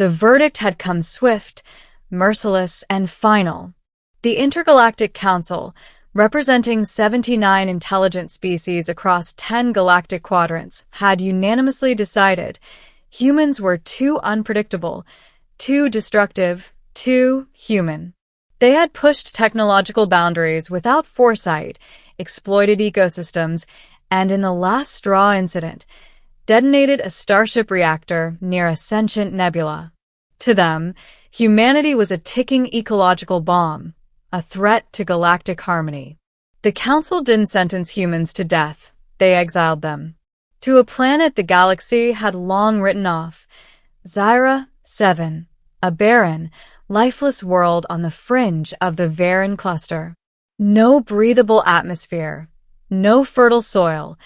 The verdict had come swift, merciless, and final. The Intergalactic Council, representing 79 intelligent species across 10 galactic quadrants, had unanimously decided humans were too unpredictable, too destructive, too human. They had pushed technological boundaries without foresight, exploited ecosystems, and in the last straw incident, detonated a starship reactor near a sentient nebula. To them, humanity was a ticking ecological bomb, a threat to galactic harmony. The Council didn't sentence humans to death, they exiled them. To a planet the galaxy had long written off, Zyra 7, a barren, lifeless world on the fringe of the Varan cluster. No breathable atmosphere, no fertile soil,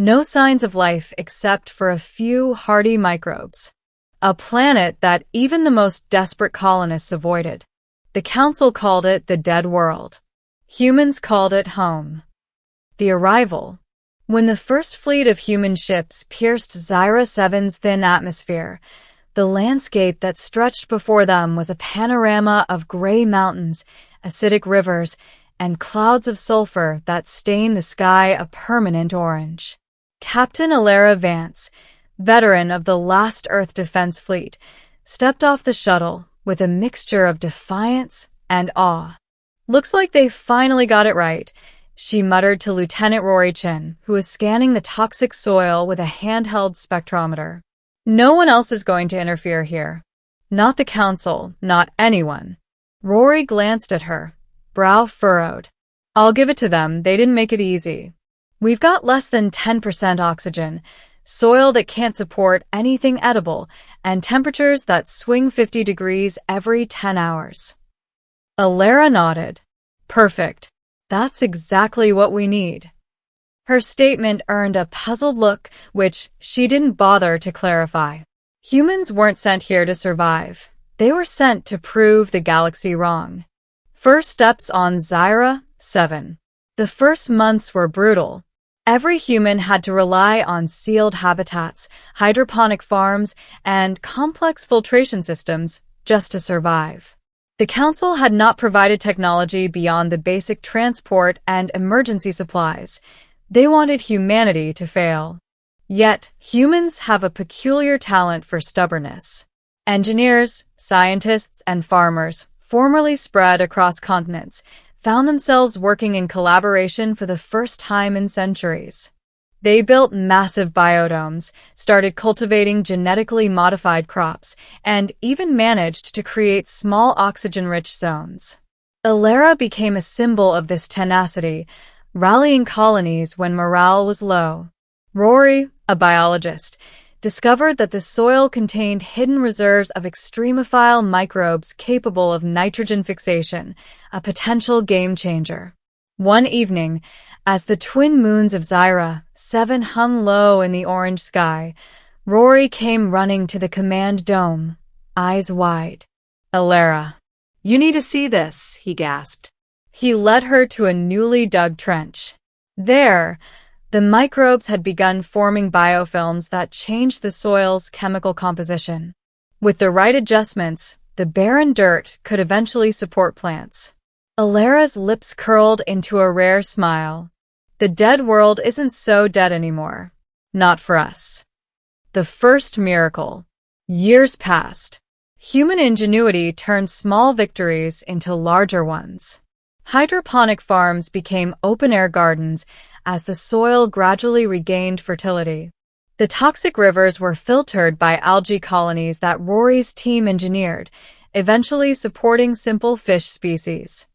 no signs of life except for a few hardy microbes. A planet that even the most desperate colonists avoided. The Council called it the Dead World. Humans called it home. The arrival. When the first fleet of human ships pierced Zyra 7's thin atmosphere, the landscape that stretched before them was a panorama of gray mountains, acidic rivers, and clouds of sulfur that stained the sky a permanent orange. Captain Alara Vance, veteran of the last Earth Defense Fleet, stepped off the shuttle with a mixture of defiance and awe. "Looks like they finally got it right," she muttered to Lieutenant Rory Chin, who was scanning the toxic soil with a handheld spectrometer. "No one else is going to interfere here. Not the Council, not anyone." Rory glanced at her, brow furrowed. "I'll give it to them, they didn't make it easy. We've got less than 10% oxygen, soil that can't support anything edible, and temperatures that swing 50 degrees every 10 hours. Alara nodded. "Perfect. That's exactly what we need." Her statement earned a puzzled look, which she didn't bother to clarify. Humans weren't sent here to survive. They were sent to prove the galaxy wrong. First steps on Zyra 7. The first months were brutal. Every human had to rely on sealed habitats, hydroponic farms, and complex filtration systems just to survive. The Council had not provided technology beyond the basic transport and emergency supplies. They wanted humanity to fail. Yet, humans have a peculiar talent for stubbornness. Engineers, scientists, and farmers, formerly spread across continents, found themselves working in collaboration for the first time in centuries. They built massive biodomes, started cultivating genetically modified crops, and even managed to create small oxygen-rich zones. Alara became a symbol of this tenacity, rallying colonies when morale was low. Rory, a biologist, discovered that the soil contained hidden reserves of extremophile microbes capable of nitrogen fixation, a potential game-changer. One evening, as the twin moons of Zyra 7 hung low in the orange sky, Rory came running to the command dome, eyes wide. "Alara, you need to see this," he gasped. He led her to a newly dug trench. There, the microbes had begun forming biofilms that changed the soil's chemical composition. With the right adjustments, the barren dirt could eventually support plants. Alara's lips curled into a rare smile. The dead world isn't so dead anymore. Not for us. The first miracle. Years passed. Human ingenuity turned small victories into larger ones. Hydroponic farms became open-air gardens as the soil gradually regained fertility. The toxic rivers were filtered by algae colonies that Rory's team engineered, eventually supporting simple fish species.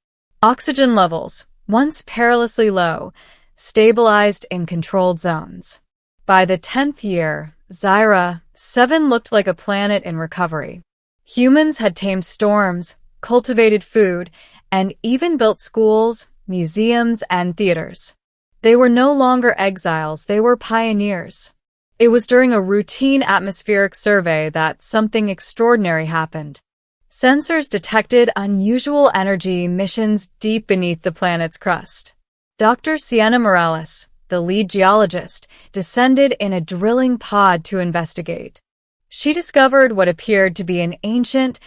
Oxygen levels, once perilously low, stabilized in controlled zones. By the 10th year, Zyra 7 looked like a planet in recovery. Humans had tamed storms, cultivated food, and even built schools, museums, and theaters. They were no longer exiles, they were pioneers. It was during a routine atmospheric survey that something extraordinary happened. Sensors detected unusual energy emissions deep beneath the planet's crust. Dr. Sienna Morales, the lead geologist, descended in a drilling pod to investigate. She discovered what appeared to be an ancient,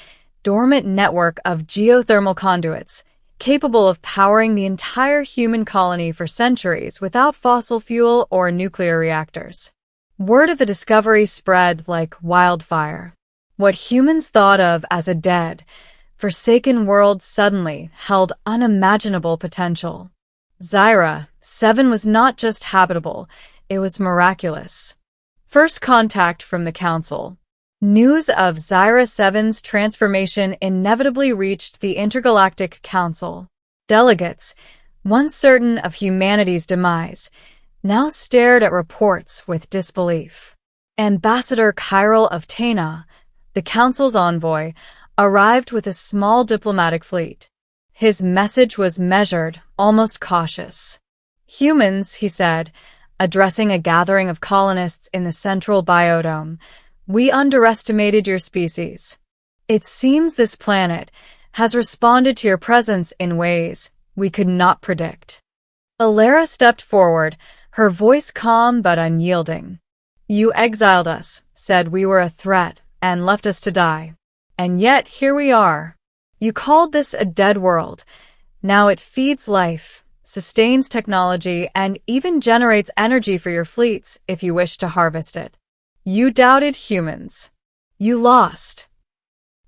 dormant network of geothermal conduits, capable of powering the entire human colony for centuries without fossil fuel or nuclear reactors. Word of the discovery spread like wildfire. What humans thought of as a dead, forsaken world suddenly held unimaginable potential. Zyra 7 was not just habitable, it was miraculous. First contact from the Council. News of Zyra 7's transformation inevitably reached the Intergalactic Council. Delegates, once certain of humanity's demise, now stared at reports with disbelief. Ambassador Chiral of Tana, the Council's envoy, arrived with a small diplomatic fleet. His message was measured, almost cautious. "Humans," he said, addressing a gathering of colonists in the central biodome, "we underestimated your species. It seems this planet has responded to your presence in ways we could not predict." Alara stepped forward, her voice calm but unyielding. "You exiled us, said we were a threat, and left us to die. And yet here we are. You called this a dead world. Now it feeds life, sustains technology, and even generates energy for your fleets if you wish to harvest it. You doubted humans. You lost."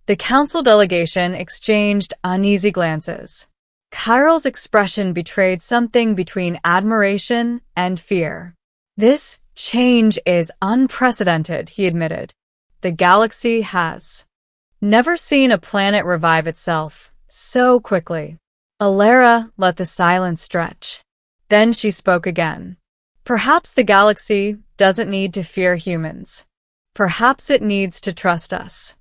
The council delegation exchanged uneasy glances. Chiral's expression betrayed something between admiration and fear. "This change is unprecedented," he admitted. "The galaxy has never seen a planet revive itself so quickly." Alara let the silence stretch. Then she spoke again. "Perhaps the galaxy doesn't need to fear humans. Perhaps it needs to trust us."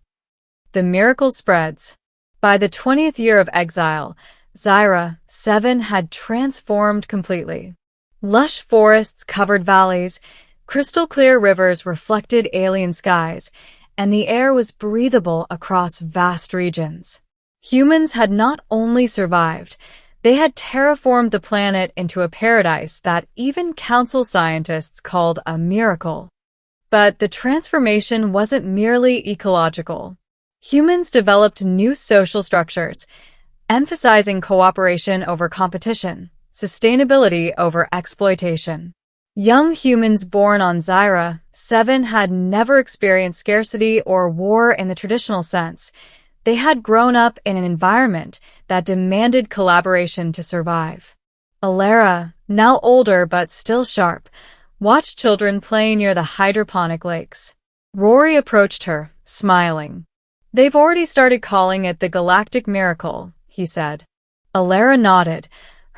The miracle spreads. By the 20th year of exile, Zyra 7 had transformed completely. Lush forests covered valleys, crystal-clear rivers reflected alien skies, and the air was breathable across vast regions. Humans had not only survived, they had terraformed the planet into a paradise that even council scientists called a miracle. But the transformation wasn't merely ecological. Humans developed new social structures, emphasizing cooperation over competition, sustainability over exploitation. Young humans born on Zyra 7 had never experienced scarcity or war in the traditional sense. They had grown up in an environment that demanded collaboration to survive. Alara, now older but still sharp, watched children play near the hydroponic lakes. Rory approached her, smiling. "They've already started calling it the Galactic Miracle," he said. Alara nodded,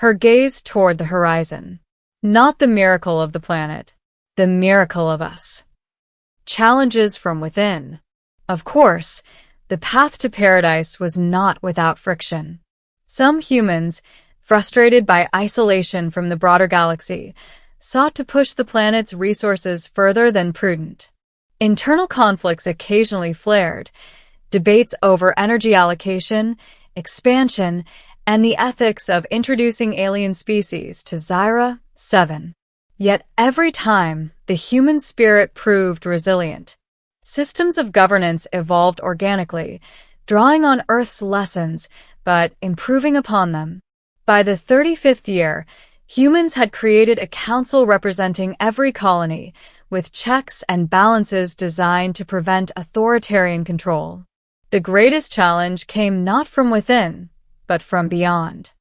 her gaze toward the horizon. "Not the miracle of the planet, the miracle of us." Challenges from within. Of course, the path to paradise was not without friction. Some humans, frustrated by isolation from the broader galaxy, sought to push the planet's resources further than prudent. Internal conflicts occasionally flared, debates over energy allocation, expansion, and the ethics of introducing alien species to Zyra 7. Yet every time, the human spirit proved resilient. Systems of governance evolved organically, drawing on Earth's lessons, but improving upon them. By the 35th year, humans had created a council representing every colony, with checks and balances designed to prevent authoritarian control. The greatest challenge came not from within, but from beyond.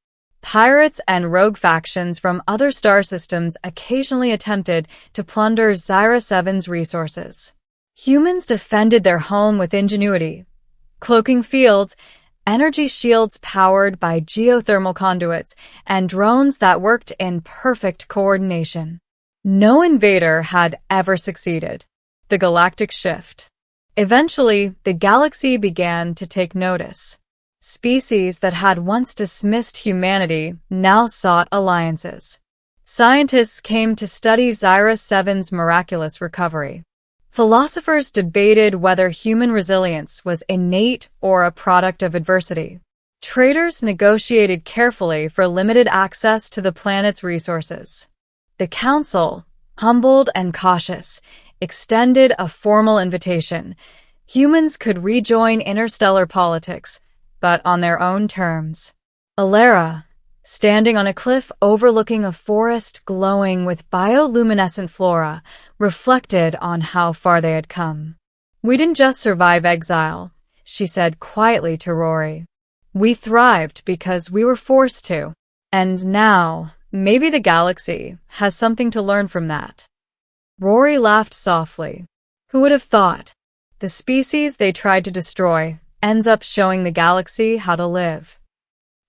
Pirates and rogue factions from other star systems occasionally attempted to plunder Zyra 7's resources. Humans defended their home with ingenuity, cloaking fields, energy shields powered by geothermal conduits, and drones that worked in perfect coordination. No invader had ever succeeded. The galactic shift. Eventually, the galaxy began to take notice. Species that had once dismissed humanity now sought alliances. Scientists came to study Zyra 7's miraculous recovery. Philosophers debated whether human resilience was innate or a product of adversity. Traders negotiated carefully for limited access to the planet's resources. The Council, humbled and cautious, extended a formal invitation. Humans could rejoin interstellar politics, but on their own terms. Alara, standing on a cliff overlooking a forest glowing with bioluminescent flora, reflected on how far they had come. "We didn't just survive exile," she said quietly to Rory. "We thrived because we were forced to. And now, maybe the galaxy has something to learn from that." Rory laughed softly. Who would have thought? The species they tried to destroy ends up showing the galaxy how to live.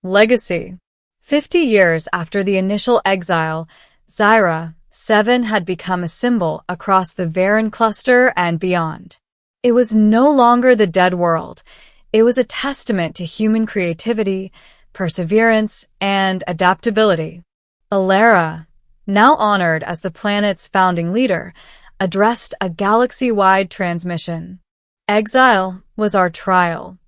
Legacy. 50 years after the initial exile, Zyra 7 had become a symbol across the Varen cluster and beyond. It was no longer the dead world. It was a testament to human creativity, perseverance, and adaptability. Alara, now honored as the planet's founding leader, addressed a galaxy-wide transmission. "Exile was our trial.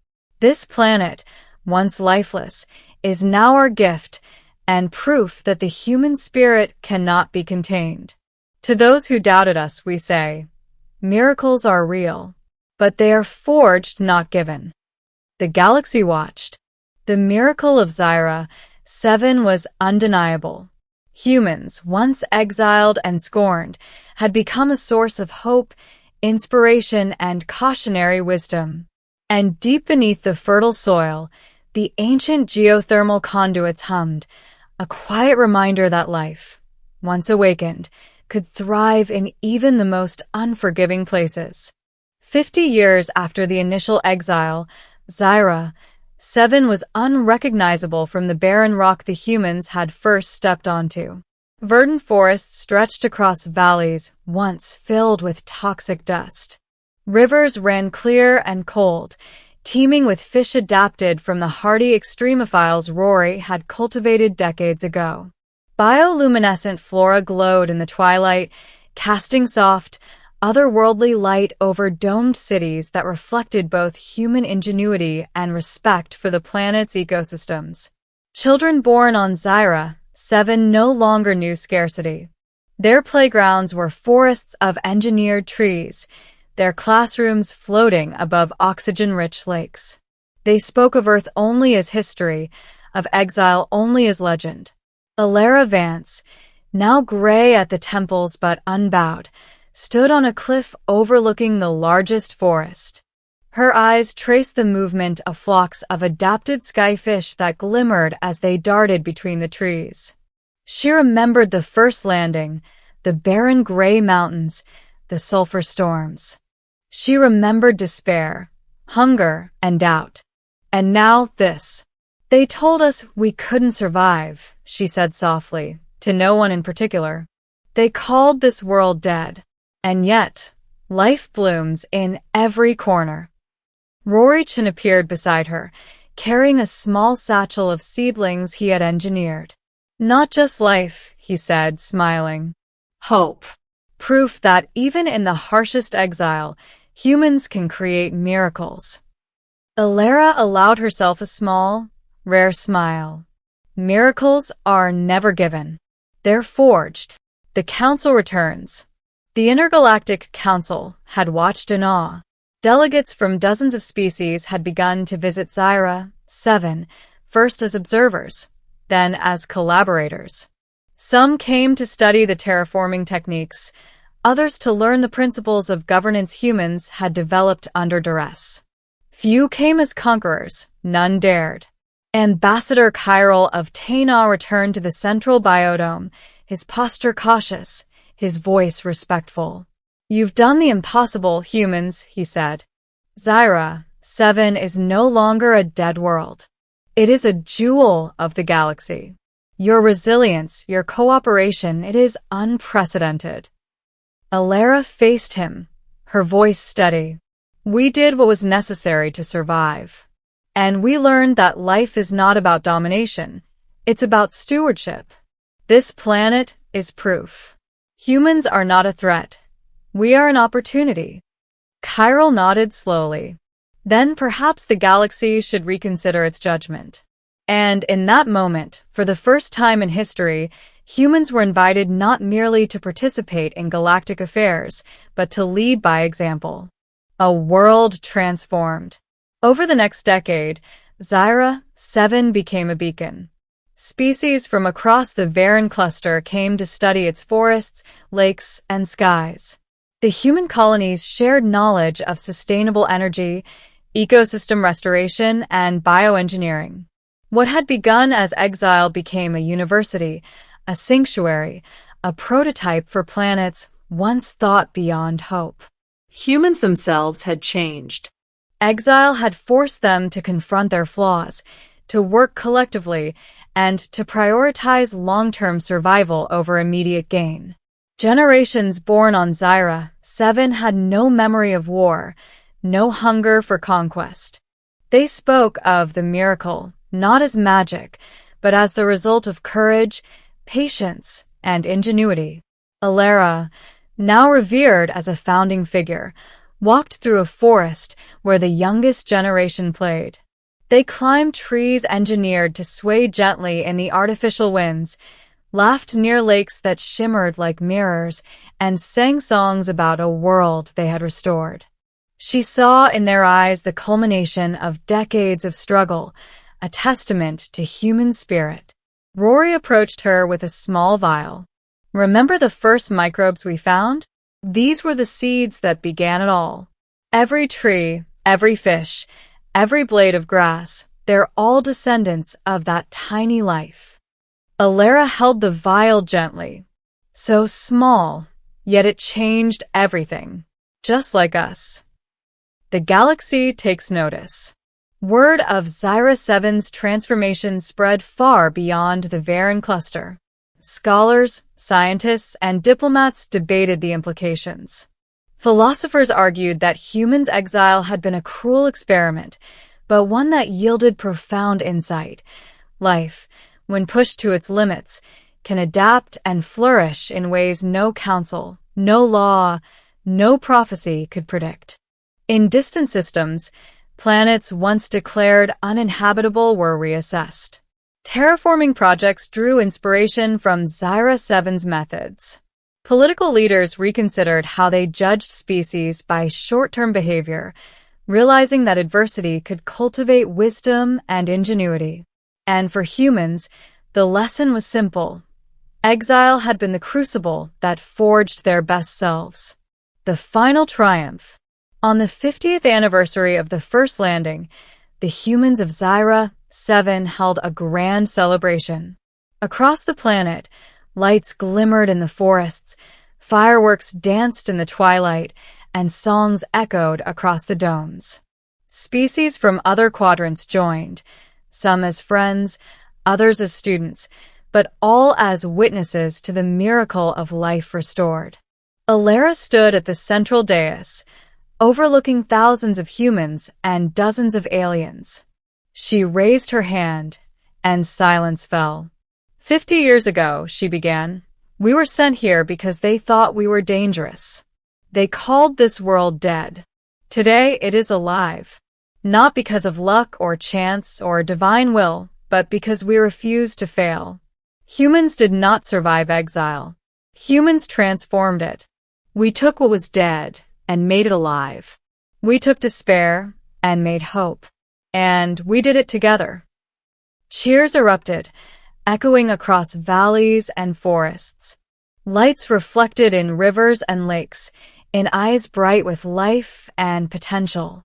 This planet, once lifeless, is now our gift and proof that the human spirit cannot be contained. To those who doubted us, we say, miracles are real, but they are forged, not given." The galaxy watched. The miracle of Zyra 7 was undeniable. Humans, once exiled and scorned, had become a source of hope, inspiration, and cautionary wisdom. And deep beneath the fertile soil, the ancient geothermal conduits hummed, a quiet reminder that life, once awakened, could thrive in even the most unforgiving places. 50 years after the initial exile, Zyra 7 was unrecognizable from the barren rock the humans had first stepped onto. Verdant forests stretched across valleys once filled with toxic dust. Rivers ran clear and cold, teeming with fish adapted from the hardy extremophiles Rory had cultivated decades ago. Bioluminescent flora glowed in the twilight, casting soft, otherworldly light over domed cities that reflected both human ingenuity and respect for the planet's ecosystems. Children born on Zyra 7 no longer knew scarcity. Their playgrounds were forests of engineered trees, their classrooms floating above oxygen-rich lakes. They spoke of Earth only as history, of exile only as legend. Alara Vance, now gray at the temples but unbowed, stood on a cliff overlooking the largest forest. Her eyes traced the movement of flocks of adapted skyfish that glimmered as they darted between the trees. She remembered the first landing, the barren gray mountains, the sulfur storms. She remembered despair, hunger, and doubt. And now this. "They told us we couldn't survive," she said softly, to no one in particular. "They called this world dead. And yet, life blooms in every corner." Rory Chin appeared beside her, carrying a small satchel of seedlings he had engineered. "Not just life," he said, smiling. "Hope. Proof that even in the harshest exile, humans can create miracles." Alara allowed herself a small, rare smile. "Miracles are never given. They're forged." The council returns. The Intergalactic Council had watched in awe. Delegates from dozens of species had begun to visit Zyra 7, first as observers, then as collaborators. Some came to study the terraforming techniques, others to learn the principles of governance humans had developed under duress. Few came as conquerors, none dared. Ambassador Chiral of Taina returned to the central biodome, his posture cautious, his voice respectful. "You've done the impossible, humans," he said. "Zyra 7 is no longer a dead world. It is a jewel of the galaxy. Your resilience, your cooperation, it is unprecedented." Alara faced him, her voice steady. "We did what was necessary to survive. And we learned that life is not about domination. It's about stewardship. This planet is proof. Humans are not a threat. We are an opportunity." Chiral nodded slowly. Then perhaps the galaxy should reconsider its judgment. And in that moment, for the first time in history, humans were invited not merely to participate in galactic affairs, but to lead by example. A world transformed. Over the next decade, Zyra 7 became a beacon. Species from across the Varen cluster came to study its forests, lakes, and skies. The human colonies shared knowledge of sustainable energy, ecosystem restoration, and bioengineering. What had begun as Exile became a university, a sanctuary, a prototype for planets once thought beyond hope. Humans themselves had changed. Exile had forced them to confront their flaws, to work collectively, and to prioritize long-term survival over immediate gain. Generations born on Zyra 7 had no memory of war, no hunger for conquest. They spoke of the miracle, not as magic, but as the result of courage, patience, and ingenuity. Alera, now revered as a founding figure, walked through a forest where the youngest generation played. They climbed trees engineered to sway gently in the artificial winds, laughed near lakes that shimmered like mirrors, and sang songs about a world they had restored. She saw in their eyes the culmination of decades of struggle, a testament to human spirit. Rory approached her with a small vial. "Remember the first microbes we found? These were the seeds that began it all. Every tree, every fish, every blade of grass, they're all descendants of that tiny life." Alera held the vial gently. So small, yet it changed everything. Just like us. The galaxy takes notice. Word of Zyra 7's transformation spread far beyond the Varen cluster. Scholars, scientists, and diplomats debated the implications. Philosophers argued that humans' exile had been a cruel experiment, but one that yielded profound insight. Life, when pushed to its limits, can adapt and flourish in ways no council, no law, no prophecy could predict. In distant systems, planets once declared uninhabitable were reassessed. Terraforming projects drew inspiration from Zyra 7's methods. Political leaders reconsidered how they judged species by short-term behavior, realizing that adversity could cultivate wisdom and ingenuity. And for humans, the lesson was simple. Exile had been the crucible that forged their best selves. The final triumph. On the 50th anniversary of the first landing, the humans of Zyra 7 held a grand celebration. Across the planet, lights glimmered in the forests, fireworks danced in the twilight, and songs echoed across the domes. Species from other quadrants joined, some as friends, others as students, but all as witnesses to the miracle of life restored. Alera stood at the central dais, overlooking thousands of humans and dozens of aliens. She raised her hand, and silence fell. 50 years ago, she began, we were sent here because they thought we were dangerous. They called this world dead. Today, it is alive. Not because of luck or chance or divine will, but because we refused to fail. Humans did not survive exile. Humans transformed it. We took what was dead and made it alive. We took despair and made hope. And we did it together. Cheers erupted, echoing across valleys and forests. Lights reflected in rivers and lakes, in eyes bright with life and potential.